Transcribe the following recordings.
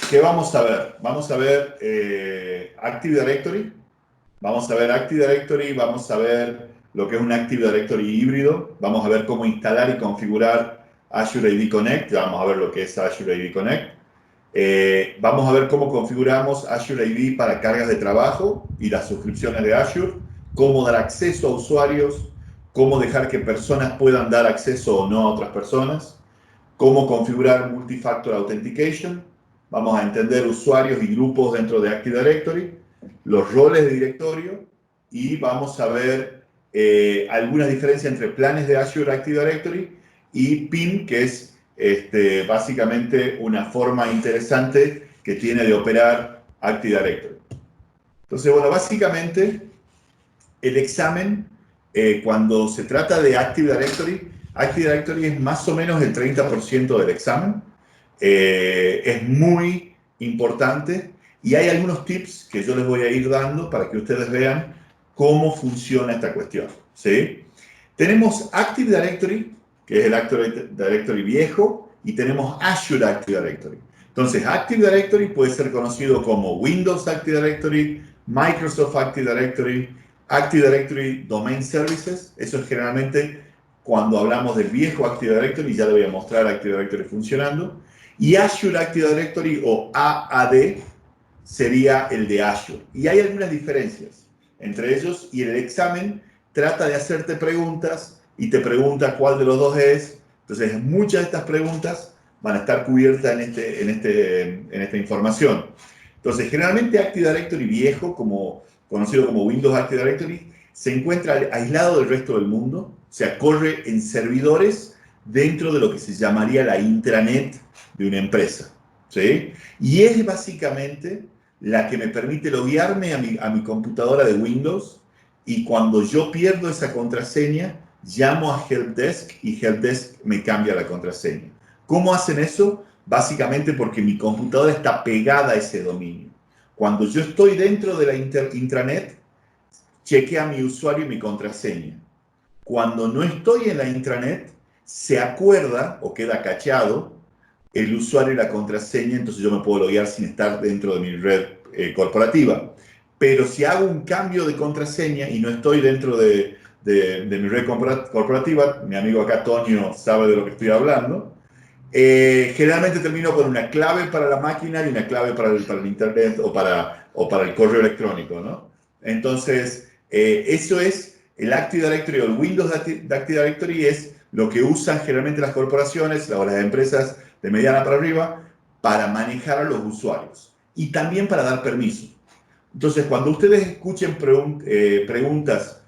¿Qué vamos a ver? Vamos a ver Active Directory. Vamos a ver Active Directory, vamos a ver lo que es un Active Directory híbrido. Vamos a ver cómo instalar y configurar Azure AD Connect. Vamos a ver lo que es Azure AD Connect. Vamos a ver cómo configuramos Azure AD para cargas de trabajo y las suscripciones de Azure. Cómo dar acceso a usuarios. Cómo dejar que personas puedan dar acceso o no a otras personas. Cómo configurar Multi-Factor Authentication. Vamos a entender usuarios y grupos dentro de Active Directory, los roles de directorio y vamos a ver algunas diferencias entre planes de Azure Active Directory y PIM, que es básicamente una forma interesante que tiene de operar Active Directory. Entonces, bueno, básicamente el examen, cuando se trata de Active Directory es más o menos el 30% del examen. Es muy importante y hay algunos tips que yo les voy a ir dando para que ustedes vean cómo funciona esta cuestión, ¿sí? Tenemos Active Directory, que es el Active Directory viejo, y tenemos Azure Active Directory. Entonces, Active Directory puede ser conocido como Windows Active Directory, Microsoft Active Directory, Active Directory Domain Services. Eso es generalmente cuando hablamos del viejo Active Directory, ya le voy a mostrar Active Directory funcionando. Y Azure Active Directory o AAD sería el de Azure. Y hay algunas diferencias entre ellos y el examen trata de hacerte preguntas y te pregunta cuál de los dos es. Entonces, muchas de estas preguntas van a estar cubiertas en esta información. Entonces, generalmente Active Directory viejo, conocido como Windows Active Directory, se encuentra aislado del resto del mundo, o sea, corre en servidores dentro de lo que se llamaría la intranet de una empresa, ¿sí? Y es básicamente la que me permite loguearme a mi computadora de Windows y cuando yo pierdo esa contraseña, llamo a Helpdesk y Helpdesk me cambia la contraseña. ¿Cómo hacen eso? Básicamente porque mi computadora está pegada a ese dominio. Cuando yo estoy dentro de la intranet, chequea mi usuario y mi contraseña. Cuando no estoy en la intranet, se acuerda o queda cachado el usuario y la contraseña, entonces yo me puedo loguear sin estar dentro de mi red corporativa. Pero si hago un cambio de contraseña y no estoy dentro de mi red corporativa, mi amigo acá, Tonio, sabe de lo que estoy hablando, generalmente termino con una clave para la máquina y una clave para el internet o para el correo electrónico, ¿no? Entonces, eso es el Active Directory o el Windows de Active Directory es lo que usan generalmente las corporaciones o las empresas de mediana para arriba para manejar a los usuarios y también para dar permiso. Entonces, cuando ustedes escuchen preguntas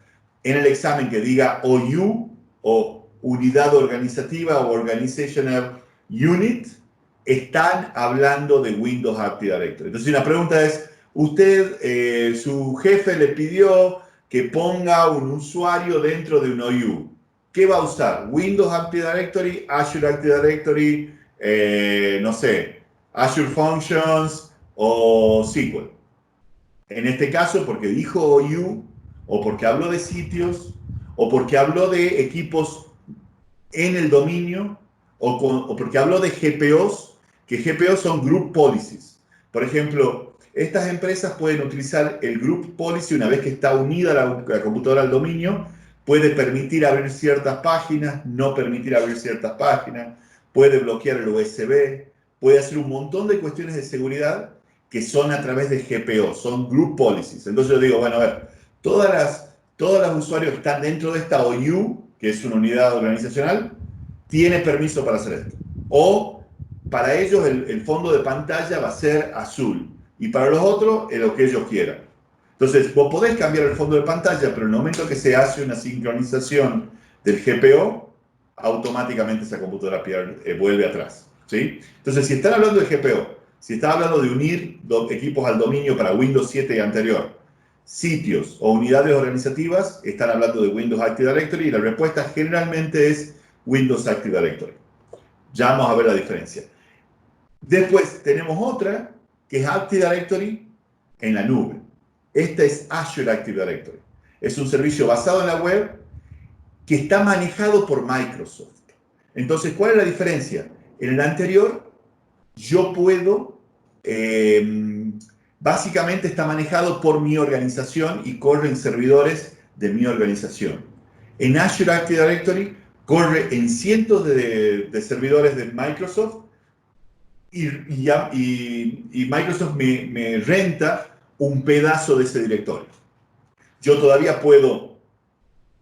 en el examen que diga OU o unidad organizativa o organizational unit, están hablando de Windows Active Directory. Entonces, una pregunta es, usted, su jefe le pidió que ponga un usuario dentro de un OU. ¿Qué va a usar? Windows Active Directory, Azure Active Directory, no sé, Azure Functions o SQL. En este caso, porque dijo OU, o porque habló de sitios, o porque habló de equipos en el dominio, o porque habló de GPOs, que GPOs son Group Policies. Por ejemplo, estas empresas pueden utilizar el Group Policy una vez que está unida la computadora al dominio, puede permitir abrir ciertas páginas, no permitir abrir ciertas páginas, puede bloquear el USB, puede hacer un montón de cuestiones de seguridad que son a través de GPO, son Group Policies. Entonces yo digo, bueno, a ver, todos los usuarios que están dentro de esta OU, que es una unidad organizacional, tiene permiso para hacer esto. O para ellos el fondo de pantalla va a ser azul y para los otros lo que ellos quieran. Entonces, vos podés cambiar el fondo de pantalla, pero en el momento que se hace una sincronización del GPO, automáticamente esa computadora vuelve atrás, ¿sí? Entonces, si están hablando de GPO, si están hablando de unir equipos al dominio para Windows 7 y anterior, sitios o unidades organizativas, están hablando de Windows Active Directory y la respuesta generalmente es Windows Active Directory. Ya vamos a ver la diferencia. Después tenemos otra que es Active Directory en la nube. Esta es Azure Active Directory. Es un servicio basado en la web que está manejado por Microsoft. Entonces, ¿cuál es la diferencia? En el anterior, yo puedo básicamente está manejado por mi organización y corre en servidores de mi organización. En Azure Active Directory corre en cientos de servidores de Microsoft y Microsoft me renta un pedazo de ese directorio. Yo todavía puedo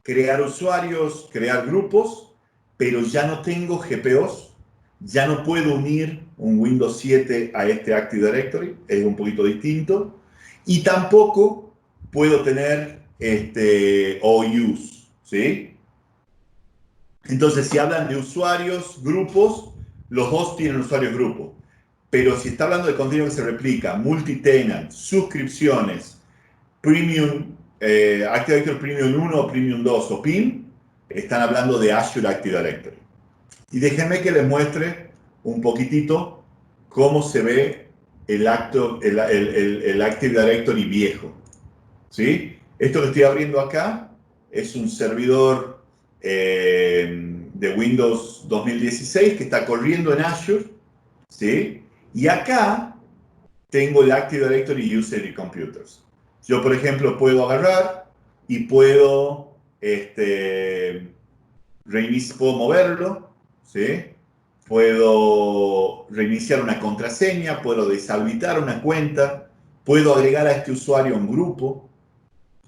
crear usuarios, crear grupos, pero ya no tengo GPOs, ya no puedo unir un Windows 7 a este Active Directory, es un poquito distinto, y tampoco puedo tener OUs, ¿sí? Entonces, si hablan de usuarios, grupos, los dos tienen usuarios grupos. Pero si está hablando de contenido que se replica, multi-tenant, suscripciones, Premium, Active Directory Premium 1, Premium 2 o PIM, están hablando de Azure Active Directory. Y déjenme que les muestre un poquitito cómo se ve el Active Directory viejo. ¿Sí? Esto que estoy abriendo acá es un servidor de Windows 2016 que está corriendo en Azure. ¿Sí? Y acá tengo el Active Directory User y Computers. Yo, por ejemplo, puedo agarrar y puedo moverlo, ¿sí? Puedo reiniciar una contraseña, puedo deshabilitar una cuenta, puedo agregar a este usuario un grupo,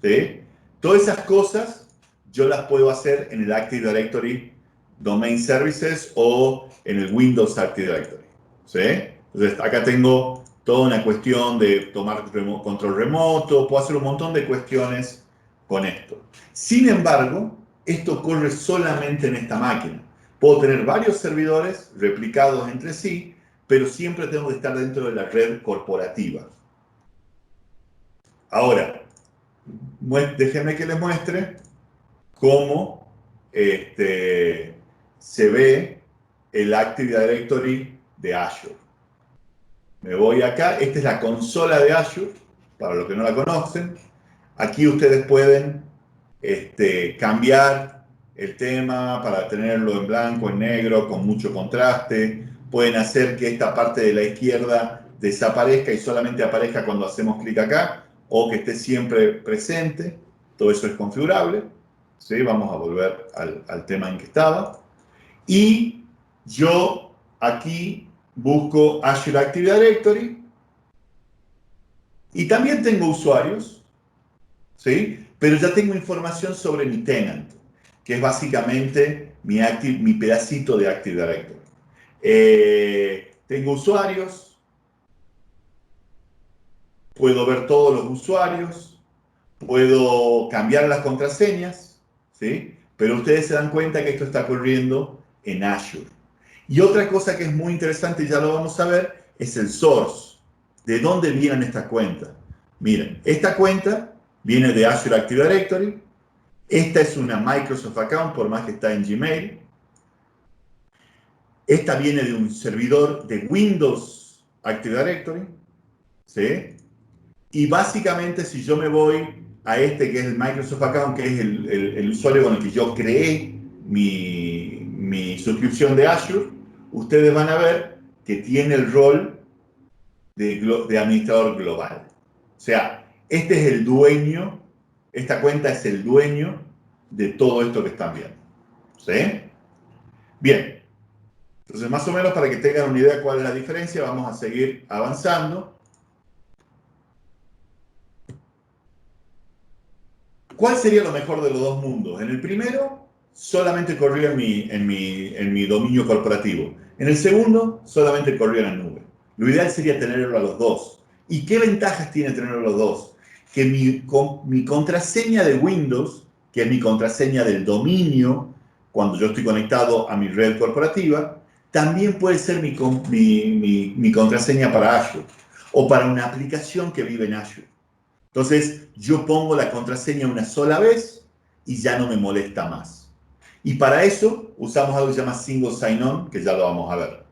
¿sí? Todas esas cosas yo las puedo hacer en el Active Directory Domain Services o en el Windows Active Directory, ¿sí? Entonces acá tengo toda una cuestión de tomar control remoto, puedo hacer un montón de cuestiones con esto. Sin embargo, esto corre solamente en esta máquina. Puedo tener varios servidores replicados entre sí, pero siempre tengo que estar dentro de la red corporativa. Ahora, déjenme que les muestre cómo se ve el Active Directory de Azure. Me voy acá, esta es la consola de Azure, para los que no la conocen. Aquí ustedes pueden cambiar el tema para tenerlo en blanco, en negro, con mucho contraste. Pueden hacer que esta parte de la izquierda desaparezca y solamente aparezca cuando hacemos clic acá, o que esté siempre presente. Todo eso es configurable. ¿Sí? Vamos a volver al tema en que estaba. Y yo aquí busco Azure Active Directory y también tengo usuarios, ¿sí? Pero ya tengo información sobre mi tenant, que es básicamente mi pedacito de Active Directory. Tengo usuarios, puedo ver todos los usuarios, puedo cambiar las contraseñas, ¿sí? Pero ustedes se dan cuenta que esto está corriendo en Azure. Y otra cosa que es muy interesante, y ya lo vamos a ver, es el source. ¿De dónde vienen estas cuentas? Miren, esta cuenta viene de Azure Active Directory. Esta es una Microsoft Account, por más que está en Gmail. Esta viene de un servidor de Windows Active Directory. ¿Sí? Y básicamente, si yo me voy a este que es el Microsoft Account, que es el usuario con el que yo creé mi suscripción de Azure, ustedes van a ver que tiene el rol de administrador global. O sea, este es el dueño, esta cuenta es el dueño de todo esto que están viendo. ¿Sí? Bien. Entonces, más o menos para que tengan una idea de cuál es la diferencia, vamos a seguir avanzando. ¿Cuál sería lo mejor de los dos mundos? En el primero, solamente corría en mi dominio corporativo. En el segundo, solamente corría en la nube. Lo ideal sería tenerlo a los dos. ¿Y qué ventajas tiene tenerlo a los dos? Que mi contraseña de Windows, que es mi contraseña del dominio, cuando yo estoy conectado a mi red corporativa, también puede ser mi contraseña para Azure o para una aplicación que vive en Azure. Entonces, yo pongo la contraseña una sola vez y ya no me molesta más. Y para eso usamos algo que se llama Single Sign-On, que ya lo vamos a ver.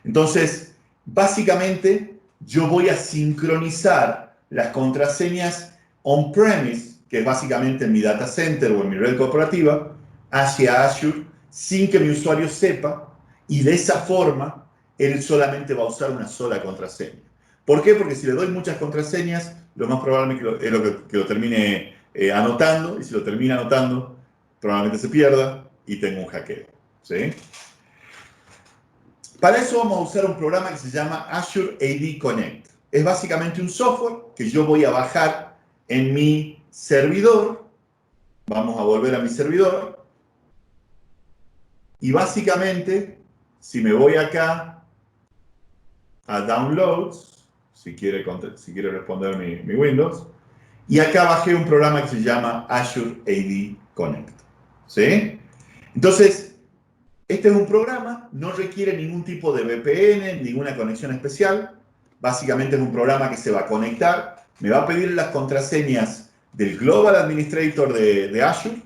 Entonces, básicamente, yo voy a sincronizar las contraseñas on-premise, que es básicamente en mi data center o en mi red corporativa, hacia Azure, sin que mi usuario sepa, y de esa forma, él solamente va a usar una sola contraseña. ¿Por qué? Porque si le doy muchas contraseñas, lo más probable es que lo termine anotando, y si lo termina anotando, probablemente se pierda y tengo un hackeo, ¿sí? Para eso vamos a usar un programa que se llama Azure AD Connect. Es básicamente un software que yo voy a bajar en mi servidor. Vamos a volver a mi servidor. Y básicamente, si me voy acá a Downloads, si quiere responder mi Windows, y acá bajé un programa que se llama Azure AD Connect, ¿sí? Entonces, este es un programa, no requiere ningún tipo de VPN, ninguna conexión especial. Básicamente es un programa que se va a conectar, me va a pedir las contraseñas del Global Administrator de Azure,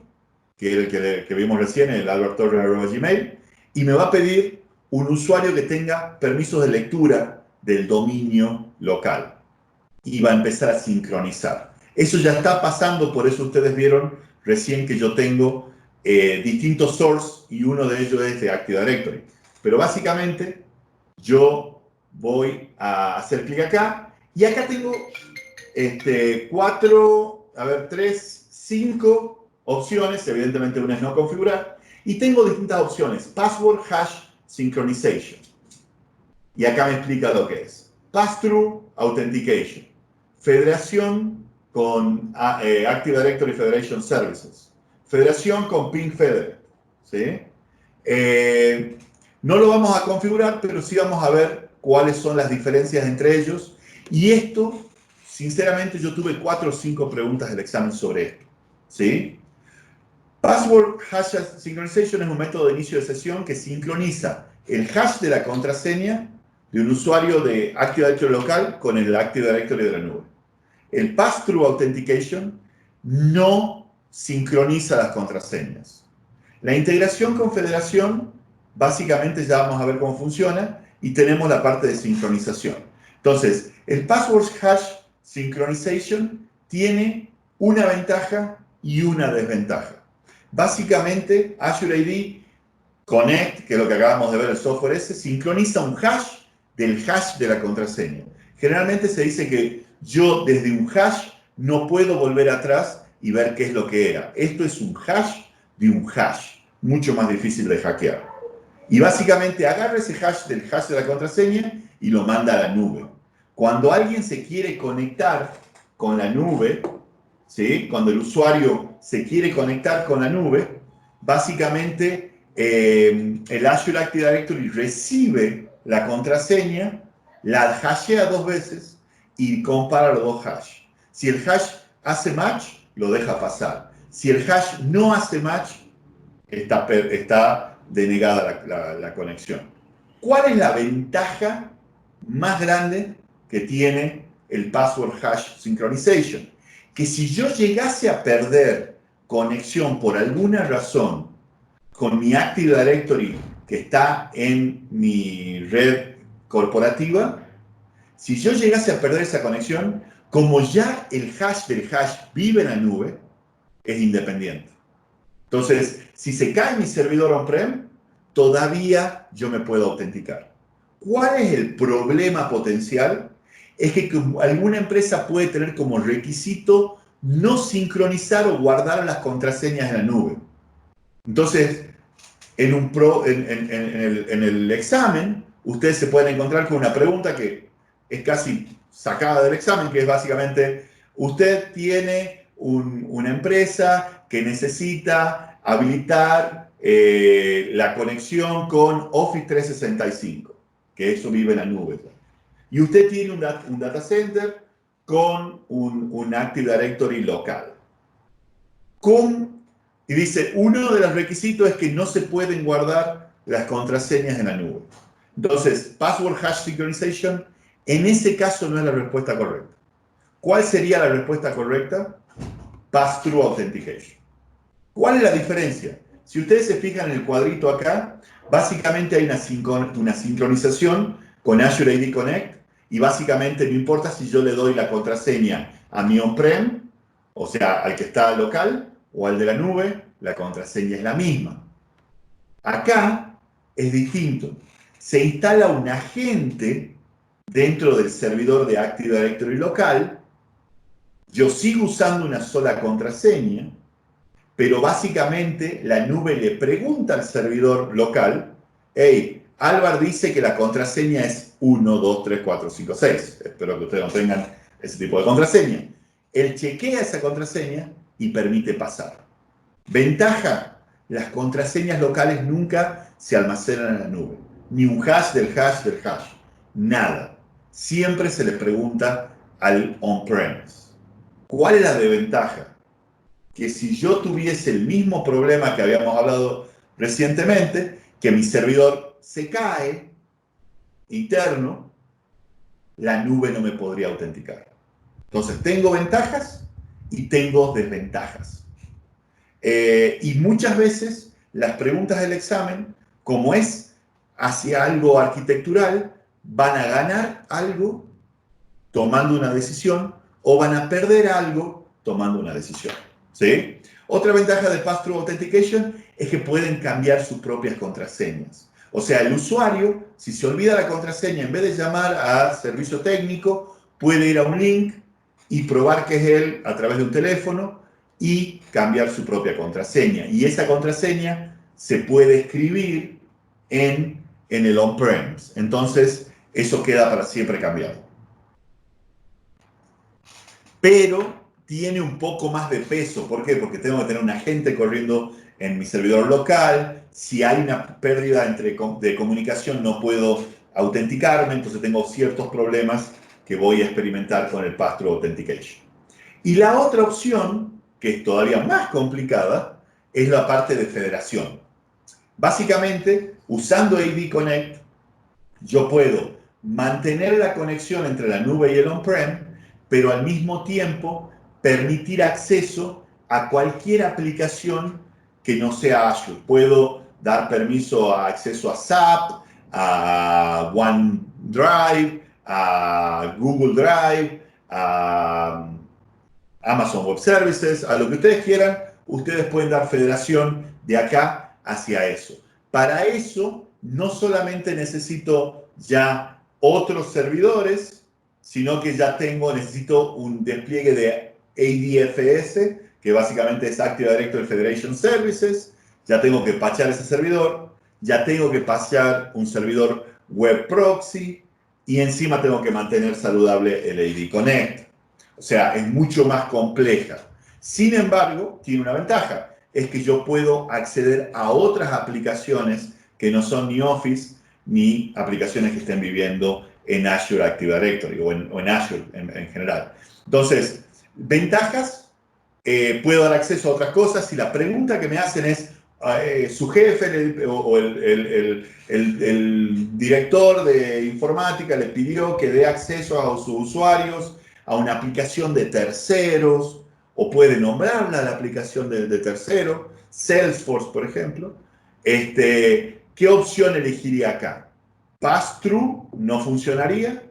que es el que vimos recién, el alberttorres@gmail, y me va a pedir un usuario que tenga permisos de lectura del dominio local. Y va a empezar a sincronizar. Eso ya está pasando, por eso ustedes vieron recién que yo tengo distintos source y uno de ellos es de Active Directory. Pero básicamente yo voy a hacer clic acá y acá tengo cinco opciones, evidentemente una es no configurar, y tengo distintas opciones, password, hash, synchronization. Y acá me explica lo que es. Pass-through authentication, federación con Active Directory Federation Services, federación con Ping Federate, ¿sí? No lo vamos a configurar, pero sí vamos a ver cuáles son las diferencias entre ellos. Y esto, sinceramente, yo tuve 4 o 5 preguntas del examen sobre esto, ¿sí? Password Hash Synchronization es un método de inicio de sesión que sincroniza el hash de la contraseña de un usuario de Active Directory local con el Active Directory de la nube. El Pass-Through Authentication no sincroniza las contraseñas. La integración con federación, básicamente ya vamos a ver cómo funciona y tenemos la parte de sincronización. Entonces, el Password Hash Synchronization tiene una ventaja y una desventaja. Básicamente, Azure AD Connect, que es lo que acabamos de ver el software ese, sincroniza un hash del hash de la contraseña. Generalmente se dice que yo desde un hash no puedo volver atrás y ver qué es lo que era. Esto es un hash de un hash, mucho más difícil de hackear. Y básicamente agarra ese hash del hash de la contraseña y lo manda a la nube. Cuando alguien se quiere conectar con la nube, ¿sí? Cuando el usuario se quiere conectar con la nube, básicamente el Azure Active Directory recibe la contraseña, la hashea 2 veces y compara los dos hash. Si el hash hace match, lo deja pasar. Si el hash no hace match, está denegada la conexión. ¿Cuál es la ventaja más grande que tiene el Password Hash Synchronization? Que si yo llegase a perder conexión por alguna razón con mi Active Directory que está en mi red corporativa, si yo llegase a perder esa conexión, como ya el hash del hash vive en la nube, es independiente. Entonces, si se cae mi servidor on-prem, todavía yo me puedo autenticar. ¿Cuál es el problema potencial? Es que alguna empresa puede tener como requisito no sincronizar o guardar las contraseñas en la nube. Entonces, en el examen, ustedes se pueden encontrar con una pregunta que es casi sacada del examen, que es básicamente, usted tiene una empresa que necesita habilitar la conexión con Office 365, que eso vive en la nube. Y usted tiene un data center con un Active Directory local. Y dice, uno de los requisitos es que no se pueden guardar las contraseñas en la nube. Entonces, Password Hash Synchronization, en ese caso no es la respuesta correcta. ¿Cuál sería la respuesta correcta? Pass-Through Authentication. ¿Cuál es la diferencia? Si ustedes se fijan en el cuadrito acá, básicamente hay una sincronización con Azure AD Connect y básicamente no importa si yo le doy la contraseña a mi on-prem, o sea, al que está local o al de la nube, la contraseña es la misma. Acá es distinto. Se instala un agente dentro del servidor de Active Directory local, yo sigo usando una sola contraseña, pero básicamente la nube le pregunta al servidor local, hey, Álvaro dice que la contraseña es 1, 2, 3, 4, 5, 6. Espero que ustedes no tengan ese tipo de contraseña. Él chequea esa contraseña y permite pasar. Ventaja, las contraseñas locales nunca se almacenan en la nube. Ni un hash del hash del hash. Nada. Siempre se le pregunta al on-premise. ¿Cuál es la desventaja? Que si yo tuviese el mismo problema que habíamos hablado recientemente, que mi servidor se cae interno, la nube no me podría autenticar. Entonces, tengo ventajas y tengo desventajas. Y muchas veces las preguntas del examen, como es hacia algo arquitectural, van a ganar algo tomando una decisión o van a perder algo tomando una decisión. ¿Sí? Otra ventaja de Pass-Through Authentication es que pueden cambiar sus propias contraseñas. O sea, el usuario, si se olvida la contraseña, en vez de llamar a servicio técnico, puede ir a un link y probar que es él a través de un teléfono y cambiar su propia contraseña. Y esa contraseña se puede escribir en el on-premise. Entonces, eso queda para siempre cambiado. Pero tiene un poco más de peso. ¿Por qué? Porque tengo que tener un agente corriendo en mi servidor local. Si hay una pérdida de comunicación, no puedo autenticarme, entonces tengo ciertos problemas que voy a experimentar con el Pass-Through Authentication. Y la otra opción, que es todavía más complicada, es la parte de federación. Básicamente, usando AD Connect, yo puedo mantener la conexión entre la nube y el on-prem, pero al mismo tiempo permitir acceso a cualquier aplicación que no sea Azure. Puedo dar permiso a acceso a SAP, a OneDrive, a Google Drive, a Amazon Web Services, a lo que ustedes quieran, ustedes pueden dar federación de acá hacia eso. Para eso, no solamente necesito ya otros servidores, sino que ya necesito un despliegue de ADFS, que básicamente es Active Directory Federation Services, ya tengo que patchar ese servidor, ya tengo que patchar un servidor web proxy, y encima tengo que mantener saludable el AD Connect. O sea, es mucho más compleja. Sin embargo, tiene una ventaja, es que yo puedo acceder a otras aplicaciones que no son ni Office, ni aplicaciones que estén viviendo en Azure Active Directory o en Azure en general. Entonces, ventajas, puedo dar acceso a otras cosas. Si la pregunta que me hacen es, su jefe o el director de informática le pidió que dé acceso a sus usuarios a una aplicación de terceros, o puede nombrarla la aplicación de tercero, Salesforce, por ejemplo, ¿qué opción elegiría acá? Pass-through no funcionaría,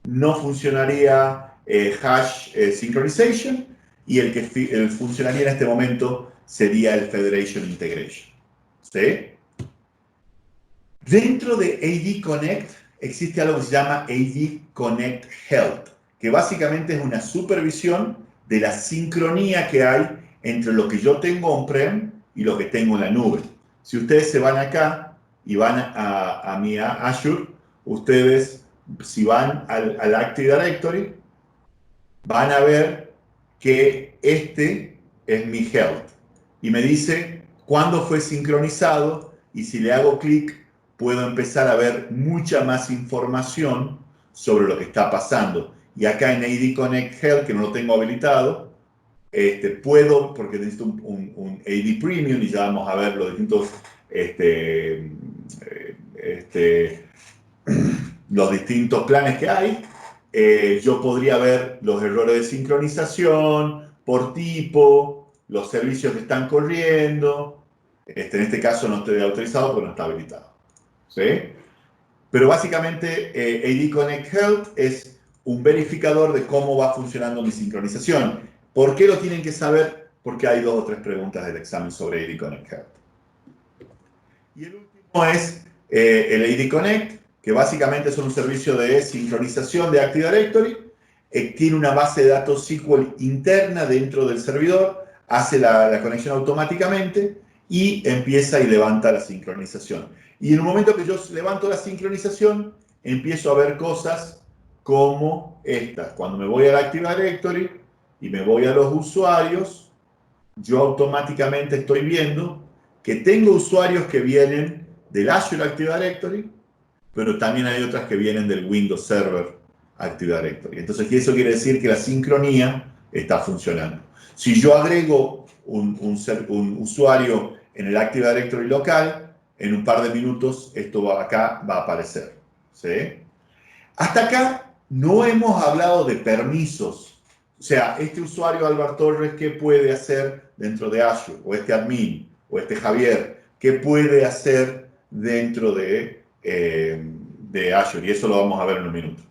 no funcionaría hash synchronization, y el que funcionaría en este momento sería el Federation Integration. ¿Sí? Dentro de AD Connect existe algo que se llama AD Connect Health, que básicamente es una supervisión de la sincronía que hay entre lo que yo tengo on-prem y lo que tengo en la nube. Si ustedes se van acá y van a mi Azure, ustedes, si van al Active Directory, van a ver que este es mi Health. Y me dice cuándo fue sincronizado, y si le hago clic, puedo empezar a ver mucha más información sobre lo que está pasando. Y acá en AD Connect Health, que no lo tengo habilitado, puedo, porque necesito un AD Premium, y ya vamos a ver los distintos los distintos planes que hay. Yo podría ver los errores de sincronización por tipo, los servicios que están corriendo. En este caso no estoy autorizado porque no está habilitado. ¿Sí? Pero básicamente AD Connect Health es un verificador de cómo va funcionando mi sincronización. ¿Por qué lo tienen que saber? Porque hay 2 o 3 preguntas del examen sobre AD Connect Health. Y el último es el AD Connect. que básicamente son un servicio de sincronización de Active Directory. Tiene una base de datos SQL interna dentro del servidor, hace la conexión automáticamente y empieza y levanta la sincronización. Y en el momento que yo levanto la sincronización, empiezo a ver cosas como estas. Cuando me voy al Active Directory y me voy a los usuarios, yo automáticamente estoy viendo que tengo usuarios que vienen del Azure Active Directory, pero también hay otras que vienen del Windows Server Active Directory. Entonces, eso quiere decir que la sincronía está funcionando. Si yo agrego un usuario en el Active Directory local, en un par de minutos esto acá va a aparecer. ¿Sí? Hasta acá no hemos hablado de permisos. O sea, este usuario Álvaro Torres, ¿qué puede hacer dentro de Azure? O este admin, o este Javier, ¿qué puede hacer dentro de Azure? Y eso lo vamos a ver en un minuto.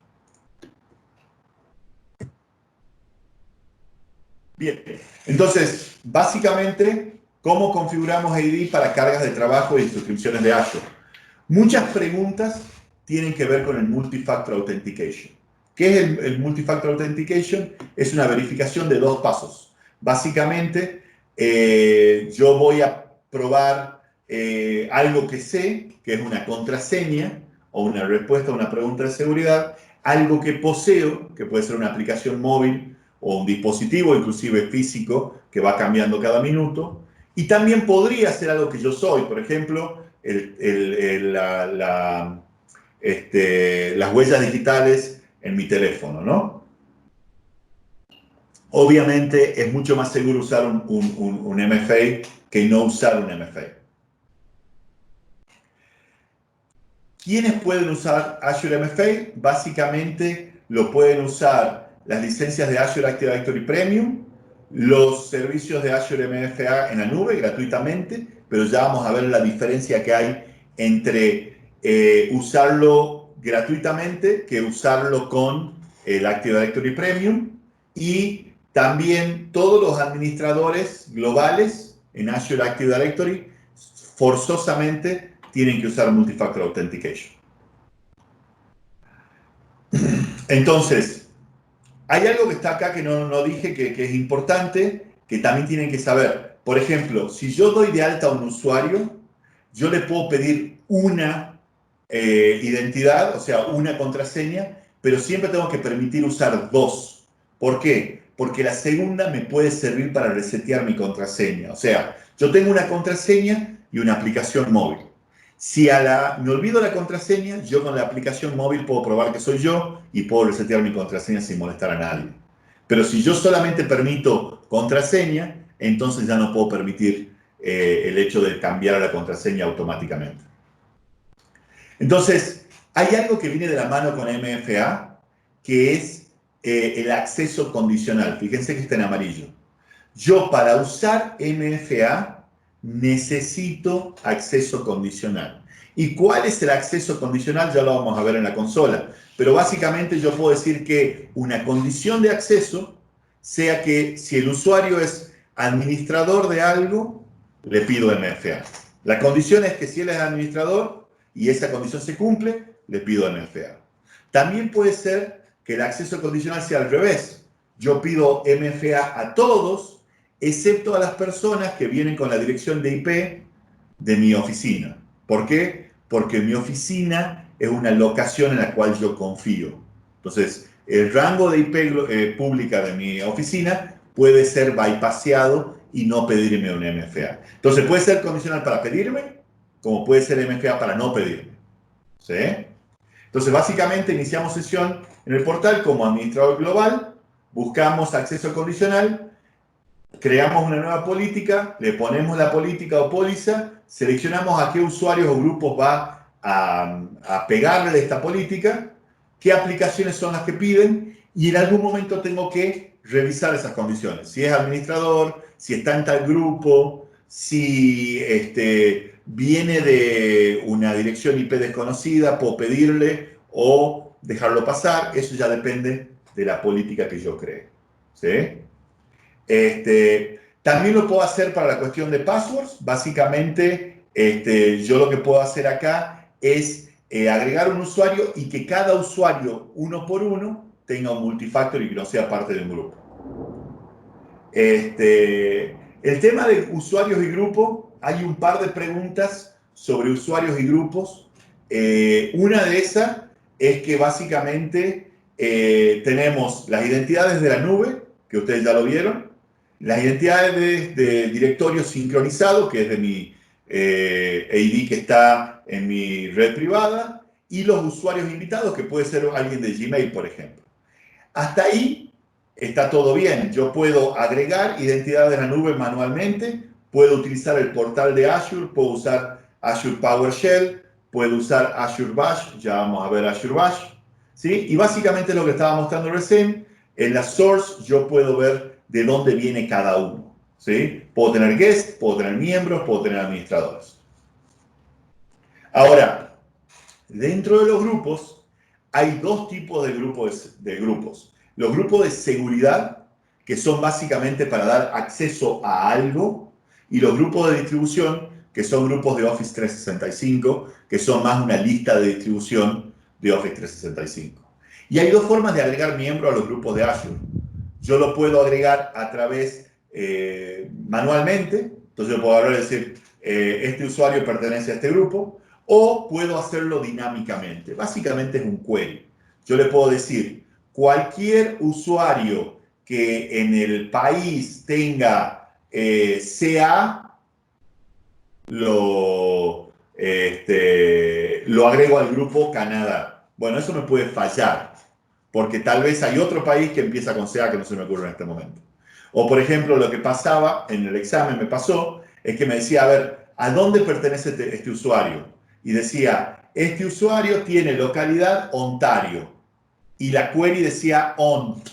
Bien, entonces, básicamente, ¿cómo configuramos AD para cargas de trabajo y suscripciones de Azure? Muchas preguntas tienen que ver con el Multi-Factor Authentication. ¿Qué es el Multi-Factor Authentication? Es una verificación de 2 pasos. Básicamente, yo voy a probar algo que sé, que es una contraseña o una respuesta a una pregunta de seguridad, algo que poseo, que puede ser una aplicación móvil o un dispositivo, inclusive físico, que va cambiando cada minuto, y también podría ser algo que yo soy, por ejemplo, las huellas digitales en mi teléfono, ¿no? Obviamente es mucho más seguro usar un MFA que no usar un MFA. ¿Quiénes pueden usar Azure MFA? Básicamente lo pueden usar las licencias de Azure Active Directory Premium, los servicios de Azure MFA en la nube gratuitamente, pero ya vamos a ver la diferencia que hay entre usarlo gratuitamente que usarlo con el Active Directory Premium, y también todos los administradores globales en Azure Active Directory forzosamente tienen que usar Multi-Factor Authentication. Entonces, hay algo que está acá que no dije que es importante, que también tienen que saber. Por ejemplo, si yo doy de alta a un usuario, yo le puedo pedir una identidad, o sea, una contraseña, pero siempre tengo que permitir usar 2. ¿Por qué? Porque la segunda me puede servir para resetear mi contraseña. O sea, yo tengo una contraseña y una aplicación móvil. Si me olvido la contraseña, yo con la aplicación móvil puedo probar que soy yo y puedo resetear mi contraseña sin molestar a nadie. Pero si yo solamente permito contraseña, entonces ya no puedo permitir el hecho de cambiar la contraseña automáticamente. Entonces, hay algo que viene de la mano con MFA, que es el acceso condicional. Fíjense que está en amarillo. Yo, para usar MFA, necesito acceso condicional. ¿Y cuál es el acceso condicional? Ya lo vamos a ver en la consola. Pero básicamente yo puedo decir que una condición de acceso sea que si el usuario es administrador de algo, le pido MFA. La condición es que si él es administrador y esa condición se cumple, le pido MFA. También puede ser que el acceso condicional sea al revés. Yo pido MFA a todos, excepto a las personas que vienen con la dirección de IP de mi oficina. ¿Por qué? Porque mi oficina es una locación en la cual yo confío. Entonces, el rango de IP pública de mi oficina puede ser bypassado y no pedirme un MFA. Entonces, puede ser condicional para pedirme, como puede ser MFA para no pedirme. ¿Sí? Entonces, básicamente, iniciamos sesión en el portal como administrador global, buscamos acceso condicional, creamos una nueva política, le ponemos la política o póliza, seleccionamos a qué usuarios o grupos va a pegarle esta política, qué aplicaciones son las que piden, y en algún momento tengo que revisar esas condiciones. Si es administrador, si está en tal grupo, si viene de una dirección IP desconocida, puedo pedirle o dejarlo pasar. Eso ya depende de la política que yo cree. ¿Sí? También lo puedo hacer para la cuestión de passwords. Básicamente, yo lo que puedo hacer acá es agregar un usuario y que cada usuario, uno por uno, tenga un multifactor y que no sea parte de un grupo. El tema de usuarios y grupos, hay un par de preguntas sobre usuarios y grupos. Una de esas es que básicamente tenemos las identidades de la nube, que ustedes ya lo vieron, las identidades de directorio sincronizado, que es de mi ID que está en mi red privada, y los usuarios invitados, que puede ser alguien de Gmail, por ejemplo. Hasta ahí está todo bien. Yo puedo agregar identidades de la nube manualmente, puedo utilizar el portal de Azure, puedo usar Azure PowerShell, puedo usar Azure Bash, ya vamos a ver Azure Bash, ¿sí? Y básicamente lo que estaba mostrando recién, en la source yo puedo ver de dónde viene cada uno, ¿sí? Puedo tener guests, puedo tener miembros, puedo tener administradores. Ahora, dentro de los grupos, hay dos tipos de grupos. Los grupos de seguridad, que son básicamente para dar acceso a algo, y los grupos de distribución, que son grupos de Office 365, que son más una lista de distribución de Office 365. Y hay dos formas de agregar miembros a los grupos de Azure. Yo lo puedo agregar a través manualmente, entonces yo puedo hablar y decir, este usuario pertenece a este grupo, o puedo hacerlo dinámicamente. Básicamente es un query. Yo le puedo decir, cualquier usuario que en el país tenga CA, lo agrego al grupo Canadá. Bueno, eso me puede fallar, porque tal vez hay otro país que empieza con CA que no se me ocurre en este momento. O, por ejemplo, lo que pasaba en el examen, me pasó, es que me decía, a ver, ¿a dónde pertenece este usuario? Y decía, este usuario tiene localidad Ontario. Y la query decía ONT,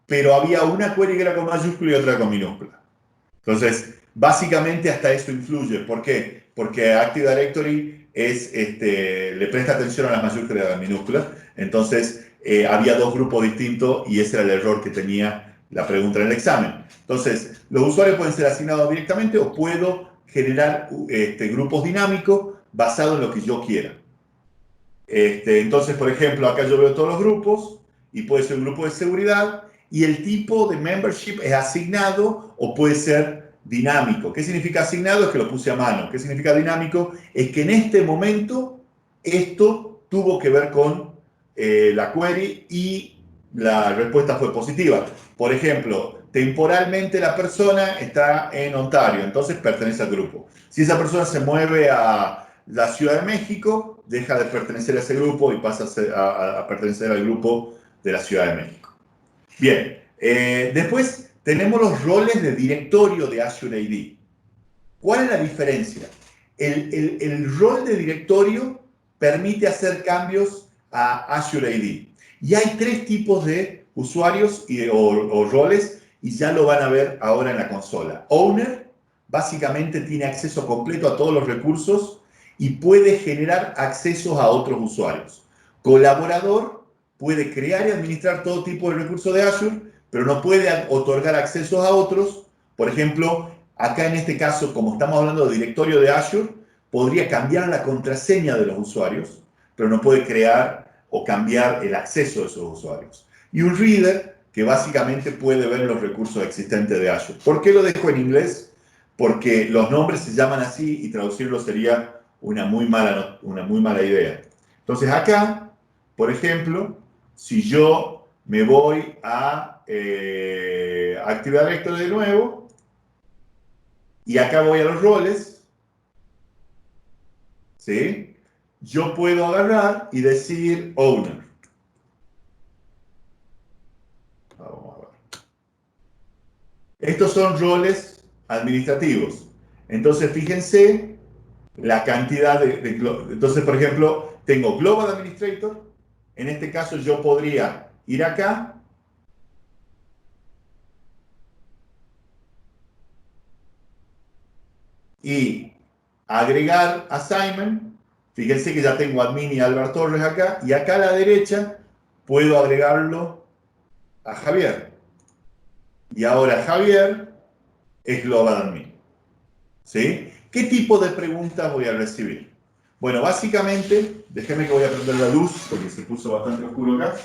pero había una query que era con mayúscula y otra con minúscula. Entonces, básicamente hasta eso influye. ¿Por qué? Porque Active Directory le presta atención a las mayúsculas y a las minúsculas. Entonces, había dos grupos distintos y ese era el error que tenía la pregunta en el examen. Entonces, los usuarios pueden ser asignados directamente o puedo generar grupos dinámicos basados en lo que yo quiera. Entonces, por ejemplo, acá yo veo todos los grupos y puede ser un grupo de seguridad y el tipo de membership es asignado o puede ser dinámico. ¿Qué significa asignado? Es que lo puse a mano. ¿Qué significa dinámico? Es que en este momento esto tuvo que ver con la query y la respuesta fue positiva. Por ejemplo, temporalmente la persona está en Ontario, entonces pertenece al grupo. Si esa persona se mueve a la Ciudad de México, deja de pertenecer a ese grupo y pasa a pertenecer al grupo de la Ciudad de México. Bien, después tenemos los roles de directorio de Azure AD. ¿Cuál es la diferencia? El rol de directorio permite hacer cambios a Azure AD. Y hay tres tipos de usuarios o roles y ya lo van a ver ahora en la consola. Owner básicamente tiene acceso completo a todos los recursos y puede generar accesos a otros usuarios. Colaborador puede crear y administrar todo tipo de recursos de Azure, pero no puede otorgar accesos a otros. Por ejemplo, acá en este caso, como estamos hablando de directorio de Azure, podría cambiar la contraseña de los usuarios, pero no puede crear o cambiar el acceso de esos usuarios. Y un reader que básicamente puede ver los recursos existentes de Azure. ¿Por qué lo dejo en inglés? Porque los nombres se llaman así y traducirlo sería una muy mala idea. Entonces acá, por ejemplo, si yo me voy a Active Directory de nuevo, y acá voy a los roles, ¿sí? Yo puedo agarrar y decir owner. Vamos a ver. Estos son roles administrativos. Entonces, fíjense la cantidad entonces, por ejemplo, tengo Global Administrator. En este caso, yo podría ir acá y agregar assignment. Fíjense que ya tengo admin y Álvaro Torres acá. Y acá a la derecha puedo agregarlo a Javier. Y ahora Javier es Global Admin. ¿Sí? ¿Qué tipo de preguntas voy a recibir? Bueno, básicamente, déjeme que voy a prender la luz porque se puso bastante oscuro acá.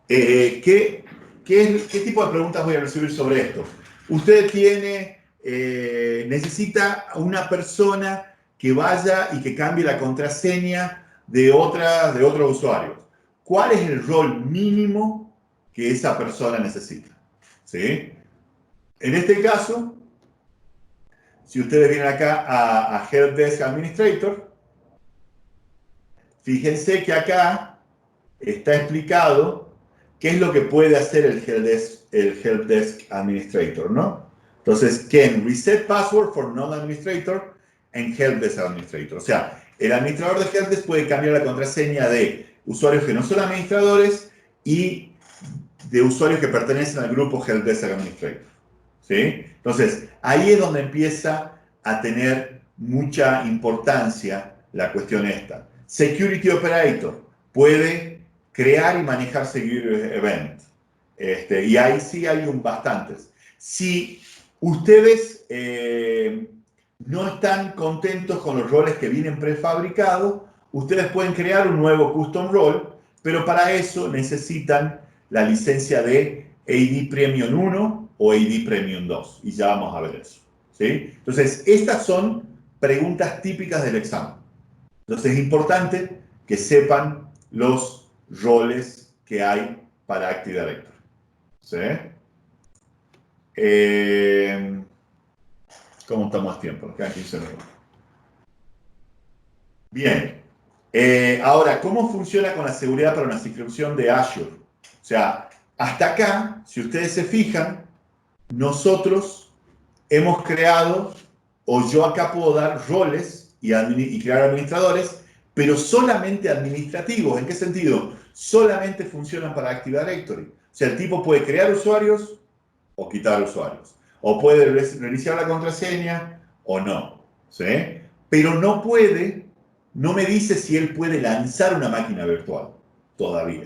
¿Qué tipo de preguntas voy a recibir sobre esto? Usted necesita una persona que vaya y que cambie la contraseña de otros usuarios. ¿Cuál es el rol mínimo que esa persona necesita? ¿Sí? En este caso, si ustedes vienen acá a Help Desk Administrator, fíjense que acá está explicado qué es lo que puede hacer el Help Desk Administrator, ¿no? Entonces, can reset password for non-administrator en Help Desk Administrator. O sea, el administrador de Help Desk puede cambiar la contraseña de usuarios que no son administradores y de usuarios que pertenecen al grupo Help Desk Administrator. ¿Sí? Entonces, ahí es donde empieza a tener mucha importancia la cuestión esta. Security Operator puede crear y manejar Security Event. Y ahí sí hay bastantes. Si ustedes no están contentos con los roles que vienen prefabricados, ustedes pueden crear un nuevo custom role, pero para eso necesitan la licencia de AD Premium 1 o AD Premium 2. Y ya vamos a ver eso. ¿Sí? Entonces, estas son preguntas típicas del examen. Entonces, es importante que sepan los roles que hay para Active Directory. ¿Sí? ¿Cómo estamos a tiempo? Acá 15 minutos. Bien. Ahora, ¿cómo funciona con la seguridad para una suscripción de Azure? O sea, hasta acá, si ustedes se fijan, nosotros hemos creado, o yo acá puedo dar roles y crear administradores, pero solamente administrativos. ¿En qué sentido? Solamente funcionan para Active Directory. O sea, el tipo puede crear usuarios o quitar usuarios. O puede reiniciar la contraseña o no. ¿Sí? Pero no me dice si él puede lanzar una máquina virtual todavía.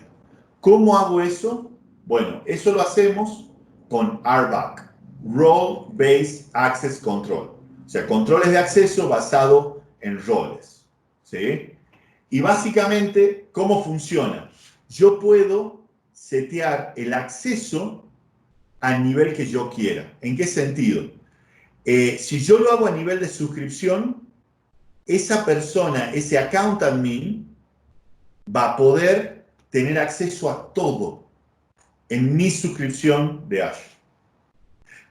¿Cómo hago eso? Bueno, eso lo hacemos con RBAC, Role Based Access Control. O sea, controles de acceso basado en roles. ¿Sí? Y básicamente, ¿cómo funciona? Yo puedo setear el acceso al nivel que yo quiera. ¿En qué sentido? Si yo lo hago a nivel de suscripción, esa persona, ese account admin, va a poder tener acceso a todo en mi suscripción de Azure.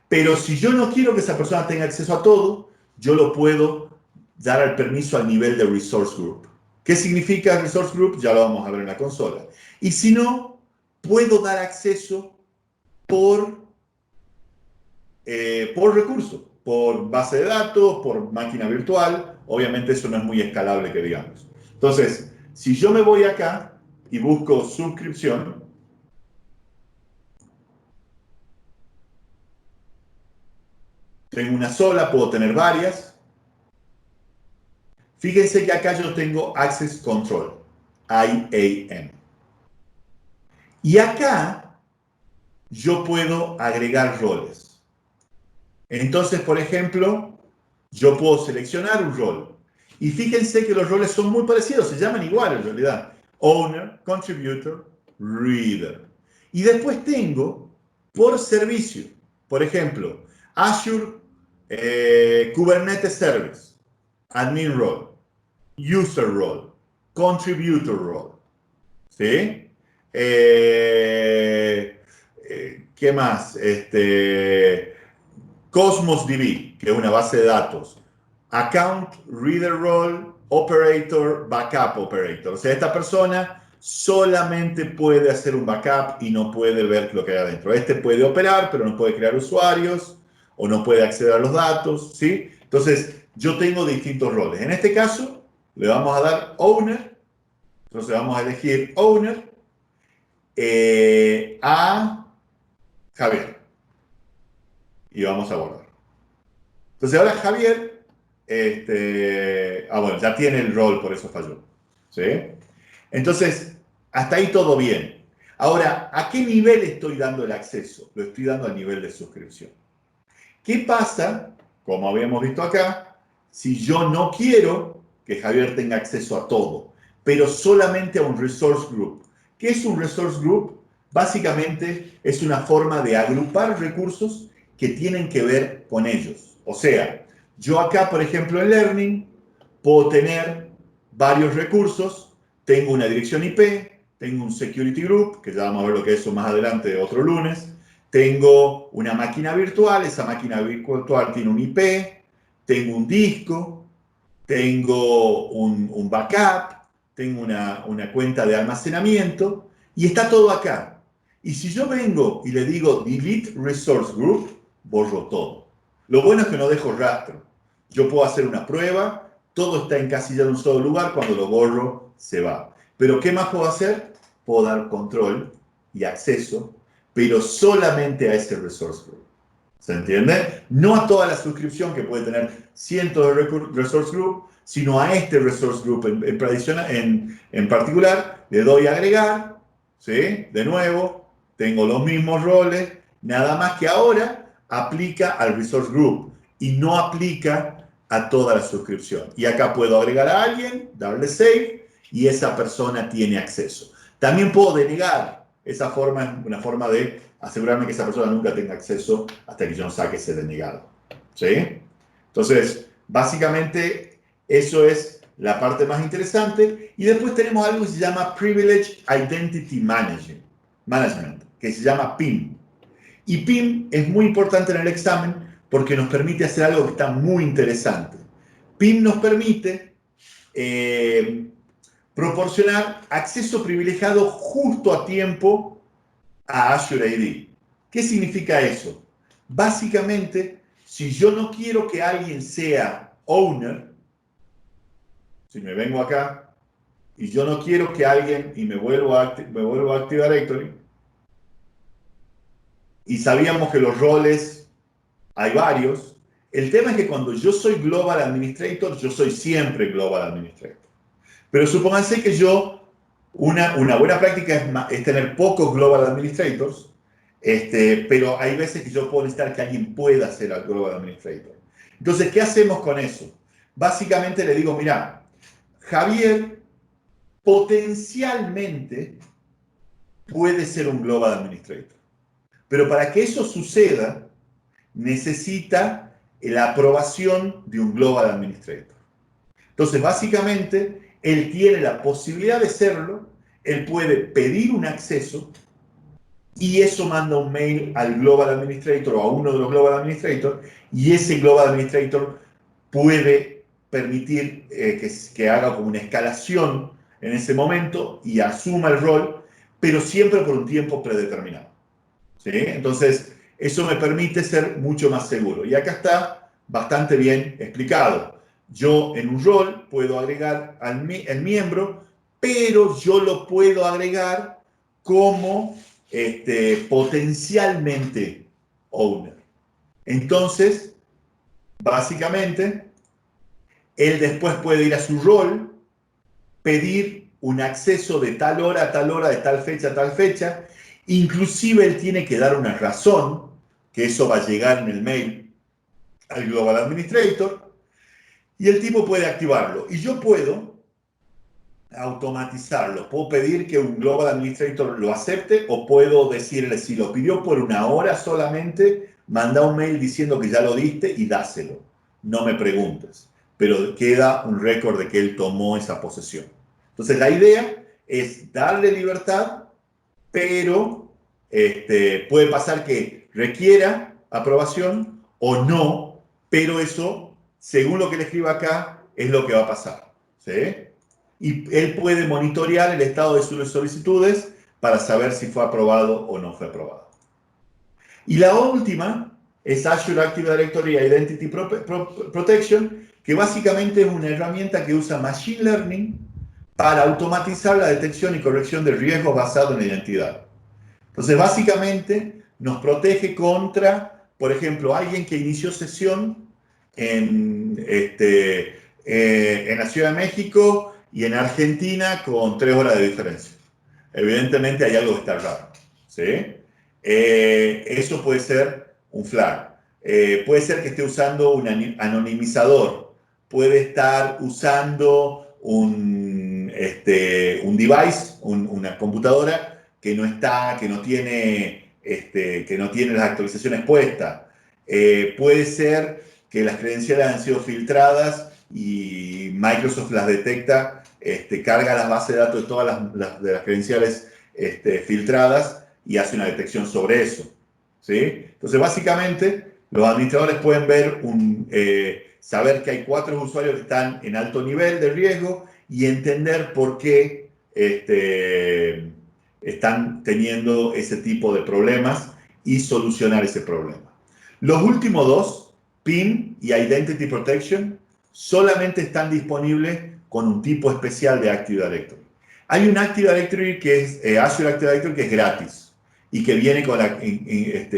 Pero si yo no quiero que esa persona tenga acceso a todo, yo lo puedo dar el permiso al nivel de Resource Group. ¿Qué significa Resource Group? Ya lo vamos a ver en la consola. Y si no, puedo dar acceso por recurso, por base de datos, por máquina virtual. Obviamente eso no es muy escalable que digamos. Entonces, si yo me voy acá y busco suscripción, tengo una sola, puedo tener varias. Fíjense que acá yo tengo Access Control, IAM. Y acá yo puedo agregar roles. Entonces, por ejemplo, yo puedo seleccionar un rol. Y fíjense que los roles son muy parecidos, se llaman igual en realidad. Owner, Contributor, Reader. Y después tengo por servicio, por ejemplo, Azure Kubernetes Service, Admin Role, User Role, Contributor Role. ¿Sí? ¿Qué más? Cosmos DB, que es una base de datos. Account, Reader Role, Operator, Backup Operator. O sea, esta persona solamente puede hacer un backup y no puede ver lo que hay adentro. Este puede operar, pero no puede crear usuarios o no puede acceder a los datos, ¿sí? Entonces, yo tengo distintos roles. En este caso, le vamos a dar Owner. Entonces, vamos a elegir Owner a Javier. Y vamos a guardar. Entonces, ahora Javier, bueno, ya tiene el rol, por eso falló. ¿Sí? Entonces, hasta ahí todo bien. Ahora, ¿a qué nivel estoy dando el acceso? Lo estoy dando al nivel de suscripción. ¿Qué pasa, como habíamos visto acá, si yo no quiero que Javier tenga acceso a todo, pero solamente a un resource group. ¿Qué es un resource group? Básicamente es una forma de agrupar recursos que tienen que ver con ellos. O sea, yo acá, por ejemplo, en Learning, puedo tener varios recursos, tengo una dirección IP, tengo un security group, que ya vamos a ver lo que es eso más adelante, otro lunes, tengo una máquina virtual, esa máquina virtual tiene un IP, tengo un disco, tengo un backup, tengo una cuenta de almacenamiento y está todo acá. Y si yo vengo y le digo delete resource group, borro todo. Lo bueno es que no dejo rastro. Yo puedo hacer una prueba, todo está encasillado en un solo lugar, cuando lo borro se va. Pero ¿qué más puedo hacer? Puedo dar control y acceso, pero solamente a ese resource group. ¿Se entiende? No a toda la suscripción que puede tener cientos de resource group, sino a este resource group en particular. Le doy a agregar, ¿sí? De nuevo, tengo los mismos roles, nada más que ahora aplica al resource group y no aplica a toda la suscripción. Y acá puedo agregar a alguien, darle save y esa persona tiene acceso. También puedo denegar. Esa forma es una forma de asegurarme que esa persona nunca tenga acceso hasta que yo no saque ese denegado. ¿Sí? Entonces, básicamente, eso es la parte más interesante. Y después tenemos algo que se llama Privilege Identity Management, que se llama PIM. Y PIM es muy importante en el examen porque nos permite hacer algo que está muy interesante. PIM nos permite proporcionar acceso privilegiado justo a tiempo a Azure AD. ¿Qué significa eso? Básicamente, si yo no quiero que alguien sea owner, si me vengo acá y yo no quiero que alguien, y me vuelvo a Active Directory, y sabíamos que los roles hay varios, el tema es que cuando yo soy Global Administrator, yo soy siempre Global Administrator. Pero supónganse que yo, una buena práctica es tener pocos Global Administrators, pero hay veces que yo puedo necesitar que alguien pueda ser el Global Administrator. Entonces, ¿qué hacemos con eso? Básicamente le digo, mira, Javier potencialmente puede ser un Global Administrator. Pero para que eso suceda, necesita la aprobación de un Global Administrator. Entonces, básicamente, él tiene la posibilidad de serlo, él puede pedir un acceso y eso manda un mail al Global Administrator o a uno de los Global Administrator y ese Global Administrator puede permitir que haga como una escalación en ese momento y asuma el rol, pero siempre por un tiempo predeterminado. ¿Sí? Entonces, eso me permite ser mucho más seguro. Y acá está bastante bien explicado. Yo en un rol puedo agregar el miembro, pero yo lo puedo agregar como potencialmente owner. Entonces, básicamente, él después puede ir a su rol, pedir un acceso de tal hora a tal hora, de tal fecha a tal fecha. Inclusive él tiene que dar una razón, que eso va a llegar en el mail al Global Administrator, y el tipo puede activarlo. Y yo puedo automatizarlo. Puedo pedir que un Global Administrator lo acepte o puedo decirle, si lo pidió por una hora solamente, manda un mail diciendo que ya lo diste y dáselo. No me preguntes. Pero queda un récord de que él tomó esa posesión. Entonces la idea es darle libertad, pero puede pasar que requiera aprobación o no, pero eso, según lo que le escriba acá, es lo que va a pasar. ¿Sí? Y él puede monitorear el estado de sus solicitudes para saber si fue aprobado o no fue aprobado. Y la última es Azure Active Directory Identity Protection, que básicamente es una herramienta que usa Machine Learning para automatizar la detección y corrección de riesgos basado en la identidad. Entonces, básicamente, nos protege contra, por ejemplo, alguien que inició sesión en la Ciudad de México y en Argentina con 3 horas de diferencia. Evidentemente hay algo que está raro. ¿Sí? Eso puede ser un flag. Puede ser que esté usando un anonimizador puede estar usando un device, una computadora que no tiene las actualizaciones puestas. Puede ser que las credenciales han sido filtradas y Microsoft las detecta, carga las bases de datos de todas las credenciales filtradas y hace una detección sobre eso, ¿sí? Entonces, básicamente, los administradores pueden ver saber que hay 4 usuarios que están en alto nivel de riesgo y entender por qué están teniendo ese tipo de problemas y solucionar ese problema. Los últimos 2, PIN y Identity Protection, solamente están disponibles con un tipo especial de Active Directory. Hay un Active Directory que es Azure Active Directory, que es gratis y que viene con la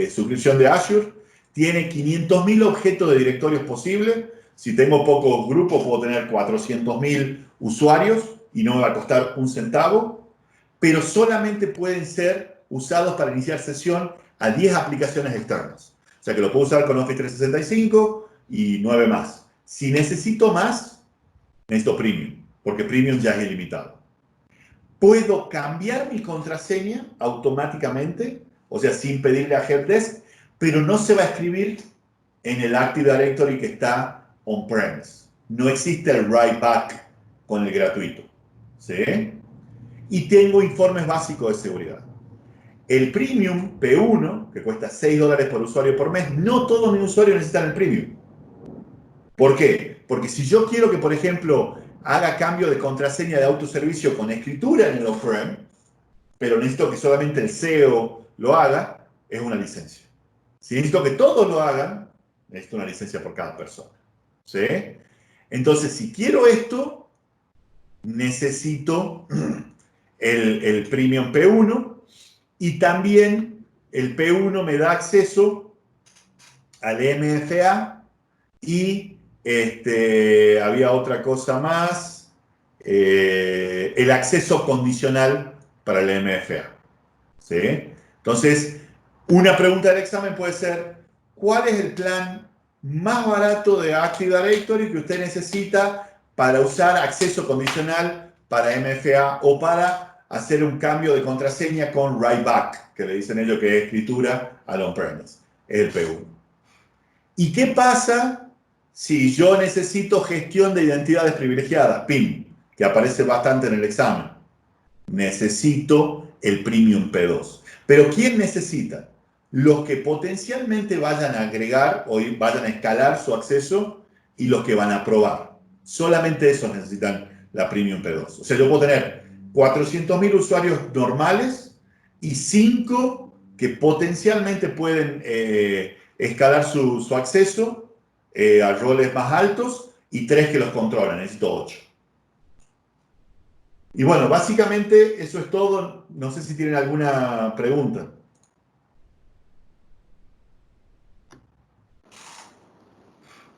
suscripción de Azure. Tiene 500.000 objetos de directorios posibles. Si tengo pocos grupos, puedo tener 400.000 usuarios y no me va a costar un centavo. Pero solamente pueden ser usados para iniciar sesión a 10 aplicaciones externas. O sea que lo puedo usar con Office 365 y 9 más. Si necesito más, necesito Premium, porque Premium ya es ilimitado. Puedo cambiar mi contraseña automáticamente, o sea, sin pedirle a Helpdesk, pero no se va a escribir en el Active Directory que está on-premise. No existe el write back con el gratuito, ¿sí? Y tengo informes básicos de seguridad. El Premium P1, que cuesta $6 por usuario por mes, no todos mis usuarios necesitan el Premium. ¿Por qué? Porque si yo quiero que, por ejemplo, haga cambio de contraseña de autoservicio con escritura en el on-prem, pero necesito que solamente el CEO lo haga, es una licencia. Si necesito que todos lo hagan, necesito una licencia por cada persona, ¿sí? Entonces, si quiero esto, necesito el Premium P1 y también el P1 me da acceso al MFA y había otra cosa más, el acceso condicional para el MFA, ¿sí? Entonces, una pregunta del examen puede ser, ¿cuál es el plan más barato de Active Directory que usted necesita para usar acceso condicional para MFA o para hacer un cambio de contraseña con write back, que le dicen ellos que es escritura al on-premise? Es el P1. ¿Y qué pasa si yo necesito gestión de identidades privilegiadas, PIN, que aparece bastante en el examen? Necesito el Premium P2. Pero ¿quién necesita? Los que potencialmente vayan a agregar o vayan a escalar su acceso y los que van a probar. Solamente esos necesitan la Premium P2. O sea, yo puedo tener 400.000 usuarios normales y 5 que potencialmente pueden escalar su acceso a roles más altos y 3 que los controlan. Necesito 8. Y bueno, básicamente eso es todo. No sé si tienen alguna pregunta.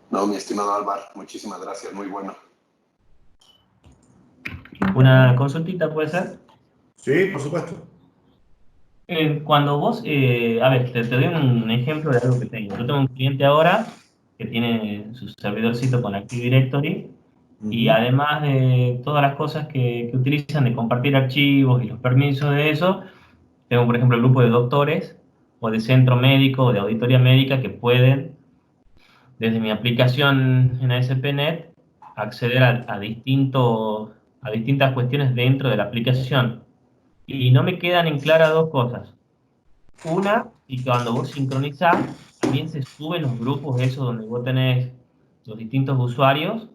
No, mi estimado Álvaro, muchísimas gracias, muy bueno. ¿Una consultita puede ser? Sí, por supuesto. Cuando vos, a ver, te doy un ejemplo de algo que tengo. Yo tengo un cliente ahora que tiene su servidorcito con Active Directory y además de todas las cosas que utilizan de compartir archivos y los permisos de eso, tengo, por ejemplo, el grupo de doctores o de centro médico o de auditoría médica que pueden, desde mi aplicación en ASP.NET, acceder a distintas cuestiones dentro de la aplicación. Y no me quedan en clara dos cosas. Una, y cuando vos sincronizás, también se suben los grupos esos donde vos tenés los distintos usuarios.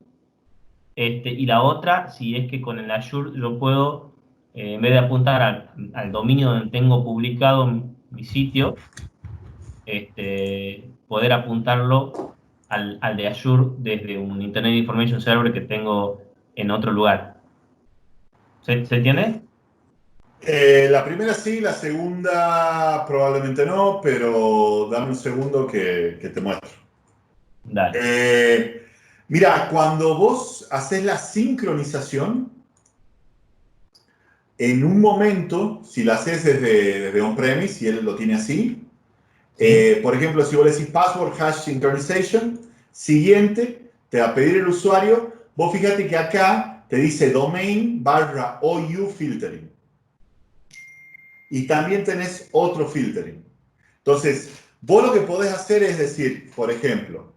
Y la otra, si es que con el Azure yo puedo, en vez de apuntar al dominio donde tengo publicado mi sitio, poder apuntarlo al de Azure desde un Internet Information Server que tengo en otro lugar. ¿Se entiende? La primera sí, la segunda probablemente no, pero dame un segundo que te muestro. Dale. Mira, cuando vos haces la sincronización, en un momento, si la haces desde on-premise, y él lo tiene así, ¿Sí? por ejemplo, si vos le decís password hash synchronization, siguiente, te va a pedir el usuario. Vos fíjate que acá te dice domain/OU filtering. Y también tenés otro filtering. Entonces, vos lo que podés hacer es decir, por ejemplo,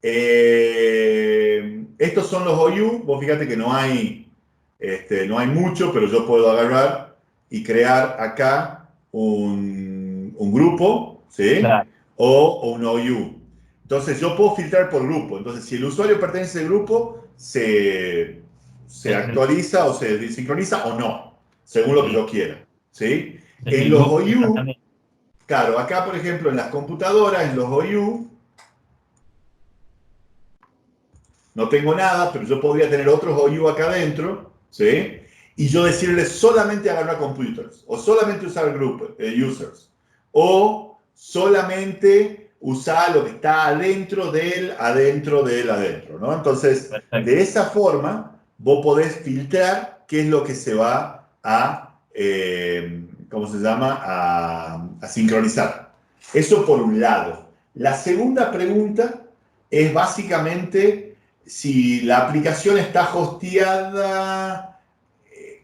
estos son los OU. Vos fíjate que no hay mucho, pero yo puedo agarrar y crear acá un grupo, ¿sí? Claro. O un OU. Entonces, yo puedo filtrar por grupo. Entonces, si el usuario pertenece al grupo, se actualiza o se desincroniza o no, según lo que yo quiera, ¿sí? En los OU, claro, acá, por ejemplo, en las computadoras, en los OU, no tengo nada, pero yo podría tener otros OU acá adentro, ¿sí? Y yo decirle solamente agarrar computers, o solamente usar group, users, o solamente usar lo que está adentro del, ¿no? Entonces, Perfecto. de esa forma, vos podés filtrar qué es lo que se va a, ¿cómo se llama? A sincronizar. Eso por un lado. La segunda pregunta es básicamente si la aplicación está hosteada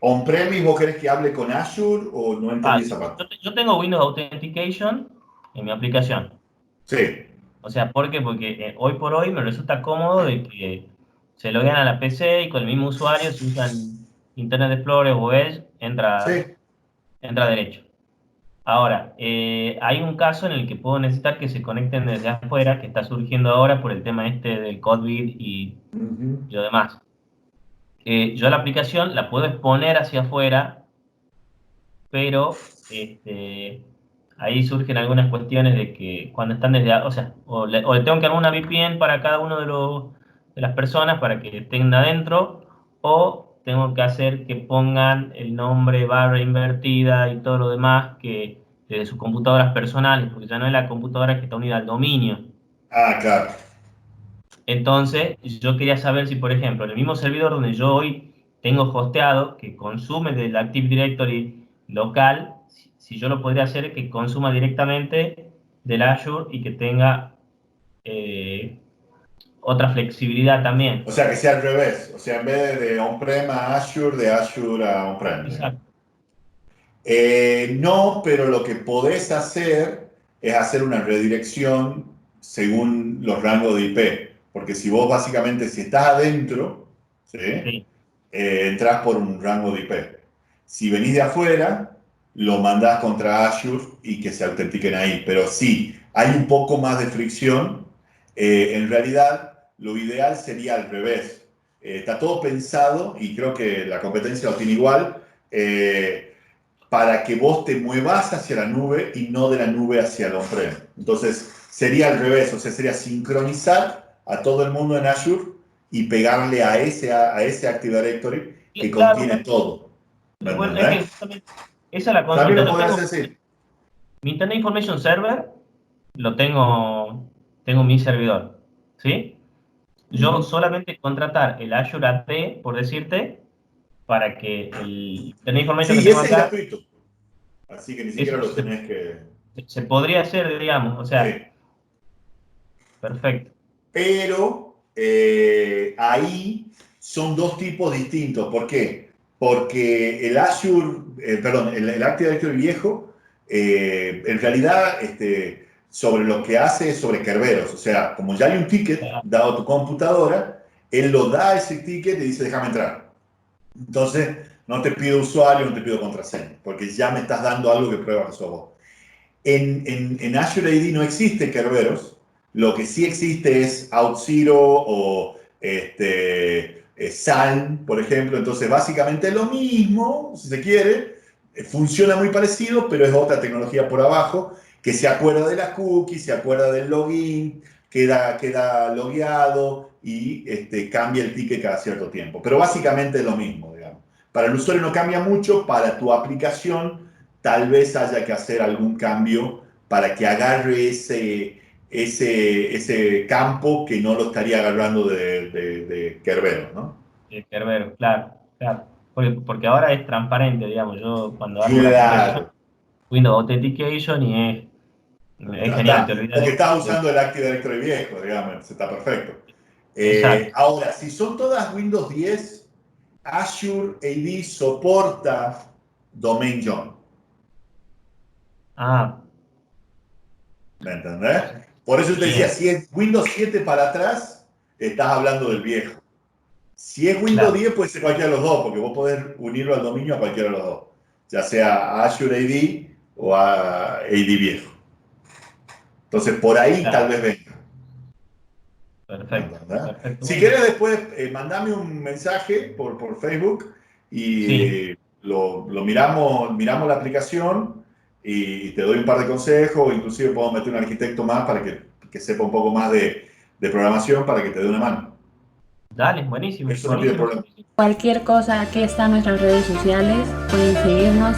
on-premise. ¿Vos querés que hable con Azure o no entendí esa parte? Yo tengo Windows Authentication en mi aplicación. Sí. O sea, ¿por qué? Porque hoy por hoy me resulta cómodo de que se loguean a la PC y con el mismo usuario, si usan Internet Explorer o Edge, Sí. entra derecho. Ahora, hay un caso en el que puedo necesitar que se conecten desde afuera, que está surgiendo ahora por el tema este del COVID y lo demás. Yo la aplicación la puedo exponer hacia afuera, pero ahí surgen algunas cuestiones de que cuando están desde, o sea, o le tengo que armar una VPN para cada uno de las personas para que estén adentro, o tengo que hacer que pongan el nombre barra invertida y todo lo demás que desde sus computadoras personales, porque ya no es la computadora que está unida al dominio. Ah, claro. Entonces, yo quería saber si, por ejemplo, en el mismo servidor donde yo hoy tengo hosteado, que consume del Active Directory local, si yo lo podría hacer que consuma directamente del Azure y que tenga otra flexibilidad también. O sea, que sea al revés. O sea, en vez de on-prem a Azure, de Azure a on-prem. Exacto. No, pero lo que podés hacer es hacer una redirección según los rangos de IP. Porque si vos básicamente, si estás adentro, ¿sí? Sí. Entras por un rango de IP. Si venís de afuera, lo mandás contra Azure y que se autentiquen ahí. Pero sí, hay un poco más de fricción. En realidad, lo ideal sería al revés. Está todo pensado, y creo que la competencia lo tiene igual, para que vos te muevas hacia la nube y no de la nube hacia el on-prem. Entonces, sería al revés, o sea, sería sincronizar a todo el mundo en Azure y pegarle a ese Active Directory que Claro, contiene todo. ¿Me bueno, es que entendés? justamente esa es la También consulta. lo Yo podrás tengo decir. mi Internet Information Server, lo tengo mi servidor, ¿sí? Yo solamente contratar el Azure AD, por decirte, para que el Internet Information que Sí, y tengo ese es acá, gratuito. Así que ni siquiera eso lo tenés que... se podría hacer, digamos, o sea, Sí. perfecto. Pero ahí son dos tipos distintos. ¿Por qué? Porque el Azure, perdón, el Active Directory viejo, en realidad sobre lo que hace es sobre Kerberos. O sea, como ya hay un ticket dado a tu computadora, él lo da ese ticket y dice, déjame entrar. Entonces, no te pido usuario, no te pido contraseña, porque ya me estás dando algo que prueba que sos vos. En Azure AD no existe Kerberos. Lo que sí existe es OutZero o Salm, por ejemplo. Entonces, básicamente es lo mismo, si se quiere. Funciona muy parecido, pero es otra tecnología por abajo que se acuerda de las cookies, se acuerda del login, queda logueado y cambia el ticket cada cierto tiempo. Pero básicamente es lo mismo, digamos. Para el usuario no cambia mucho, para tu aplicación tal vez haya que hacer algún cambio para que agarre ese campo que no lo estaría agarrando de Kerberos, ¿no? Kerberos, claro, claro. Porque ahora es transparente, digamos, yo cuando armo la aplicación, Claro. Windows Authentication y es Ya genial, te está. olvidas Porque estás de usando el Active Directory viejo, digamos, está perfecto. Ahora, si son todas Windows 10, Azure AD soporta Domain John. ¿Me entendés? Por eso te decía, si es Windows 7 para atrás, estás hablando del viejo. Si es Windows 10, puede ser cualquiera de los dos, porque vos podés unirlo al dominio a cualquiera de los dos. Ya sea a Azure AD o a AD viejo. Entonces, por ahí tal vez venga. Perfecto. Si querés después, mandame un mensaje por Facebook y lo miramos la aplicación y te doy un par de consejos, inclusive puedo meter un arquitecto más para que sepa un poco más de programación para que te dé una mano. Dale, buenísimo. Eso no tiene problema. Cualquier cosa, aquí están nuestras redes sociales, pueden seguirnos.